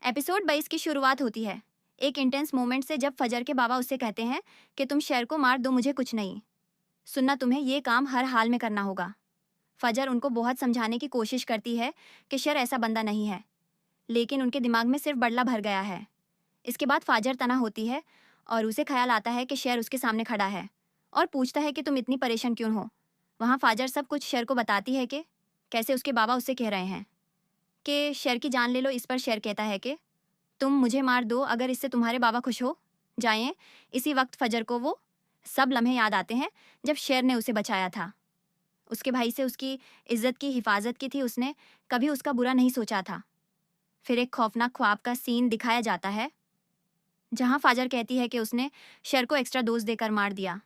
Episode 22 की शुरुआत होती है एक इंटेंस मोमेंट से, जब फजर के बाबा उससे कहते हैं कि तुम शेर को मार दो, मुझे कुछ नहीं सुनना, तुम्हें ये काम हर हाल में करना होगा। फजर उनको बहुत समझाने की कोशिश करती है कि शेर ऐसा बंदा नहीं है, लेकिन उनके दिमाग में सिर्फ बड़ला भर गया है। इसके बाद फाजर तना होती है और उसे ख्याल आता है कि शेर उसके सामने खड़ा है और पूछता है कि तुम इतनी परेशान क्यों हो। वहाँ फाजर सब कुछ शेर को बताती है कि कैसे उसके बाबा उससे कह रहे हैं कि शेर की जान ले लो। इस पर शेर कहता है कि तुम मुझे मार दो अगर इससे तुम्हारे बाबा खुश हो जाएं। इसी वक्त फजर को वो सब लम्हे याद आते हैं जब शेर ने उसे बचाया था। उसके भाई से उसकी इज्जत की हिफाजत की थी, उसने कभी उसका बुरा नहीं सोचा था। फिर एक खौफनाक ख्वाब का सीन दिखाया जाता है जहां फाजर कहती है कि उसने शेर को एक्स्ट्रा डोज देकर मार दिया,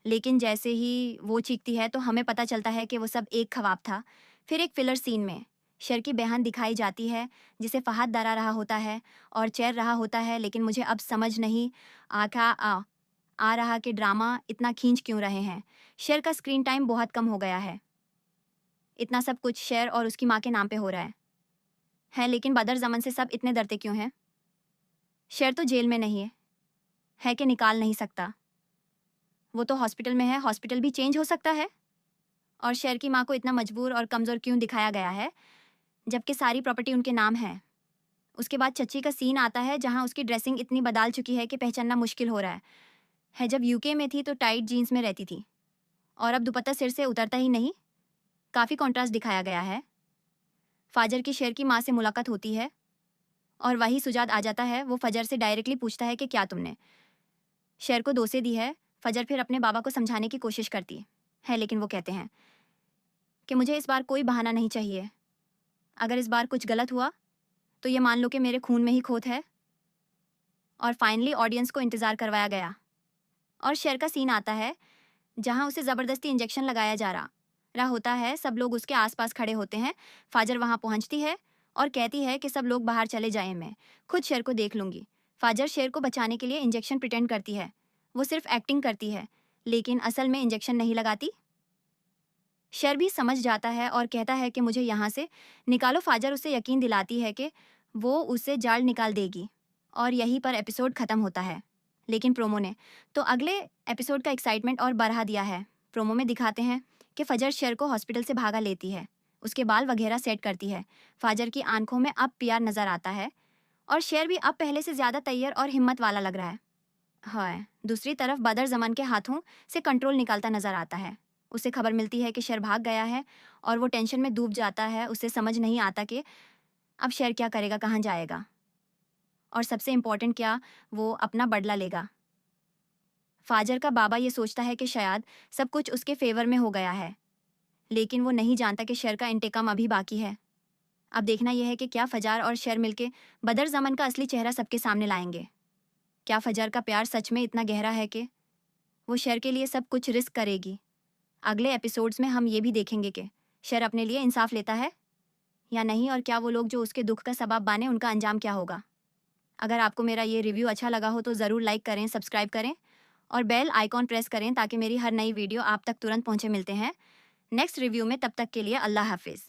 लेकिन जैसे ही वो चीखती है तो हमें पता चलता है कि वो सब एक ख्वाब था। फिर एक फिलर सीन में शेर की बहन दिखाई जाती है जिसे फहद डरा रहा होता है और चैर रहा होता है, लेकिन मुझे अब समझ नहीं आ रहा कि ड्रामा इतना खींच क्यों रहे हैं। शेर का स्क्रीन टाइम बहुत कम हो गया है। इतना सब कुछ शेर और उसकी माँ के नाम पे हो रहा है, लेकिन बदर ज़मन से सब इतने डरते क्यों हैं? शेर तो जेल में नहीं है कि निकाल नहीं सकता, वो तो हॉस्पिटल में है, हॉस्पिटल भी चेंज हो सकता है। और शेर की माँ को इतना मजबूर और कमज़ोर क्यों दिखाया गया है जबकि सारी प्रॉपर्टी उनके नाम है। उसके बाद चच्ची का सीन आता है जहाँ उसकी ड्रेसिंग इतनी बदल चुकी है कि पहचानना मुश्किल हो रहा है। जब यूके में थी तो टाइट जीन्स में रहती थी और अब दुपट्टा सिर से उतरता ही नहीं। काफ़ी कॉन्ट्रास्ट दिखाया गया है। फाजर की शेर की माँ से मुलाकात होती है और वही सुजात आ जाता है। वो फजर से डायरेक्टली पूछता है कि क्या तुमने शेर को दोसे दी है। फजर फिर अपने बाबा को समझाने की कोशिश करती है, लेकिन वो कहते हैं कि मुझे इस बार कोई बहाना नहीं चाहिए। अगर इस बार कुछ गलत हुआ तो ये मान लो कि मेरे खून में ही खोट है। और फाइनली ऑडियंस को इंतज़ार करवाया गया और शेर का सीन आता है जहां उसे ज़बरदस्ती इंजेक्शन लगाया जा रहा होता है। सब लोग उसके आसपास खड़े होते हैं। फाजर वहां पहुंचती है और कहती है कि सब लोग बाहर चले जाएं, मैं खुद शेर को देख लूँगी। फाजर शेर को बचाने के लिए इंजेक्शन प्रिटेंड करती है, वो सिर्फ एक्टिंग करती है, लेकिन असल में इंजेक्शन नहीं लगाती। शेर भी समझ जाता है और कहता है कि मुझे यहाँ से निकालो। फाजर उसे यकीन दिलाती है कि वो उसे जाल निकाल देगी और यहीं पर एपिसोड ख़त्म होता है। लेकिन प्रोमो ने तो अगले एपिसोड का एक्साइटमेंट और बढ़ा दिया है। प्रोमो में दिखाते हैं कि फजर शेर को हॉस्पिटल से भागा लेती है, उसके बाल वगैरह सेट करती है। फाजर की आंखों में अब प्यार नज़र आता है और शेर भी अब पहले से ज़्यादा तैयार और हिम्मत वाला लग रहा है। दूसरी तरफ बदर ज़मान के हाथों से कंट्रोल निकलता नज़र आता है। उसे खबर मिलती है कि शेर भाग गया है और वो टेंशन में डूब जाता है। उसे समझ नहीं आता कि अब शेर क्या करेगा, कहाँ जाएगा, और सबसे इम्पोर्टेंट क्या, वो अपना बदला लेगा। फाजर का बाबा ये सोचता है कि शायद सब कुछ उसके फेवर में हो गया है, लेकिन वो नहीं जानता कि शेर का इंतकाम अभी बाकी है। अब देखना यह है कि क्या फजर और शेर मिलके बदर ज़मान का असली चेहरा सबके सामने लाएंगे। क्या फजर का प्यार सच में इतना गहरा है कि वो शेर के लिए सब कुछ रिस्क करेगी? अगले एपिसोड्स में हम ये भी देखेंगे कि शेर अपने लिए इंसाफ लेता है या नहीं, और क्या वो लोग जो उसके दुख का सबब बने उनका अंजाम क्या होगा। अगर आपको मेरा ये रिव्यू अच्छा लगा हो तो ज़रूर लाइक करें, सब्सक्राइब करें और बेल आइकॉन प्रेस करें ताकि मेरी हर नई वीडियो आप तक तुरंत पहुंचे। मिलते हैं नेक्स्ट रिव्यू में, तब तक के लिए अल्लाह हाफिज़।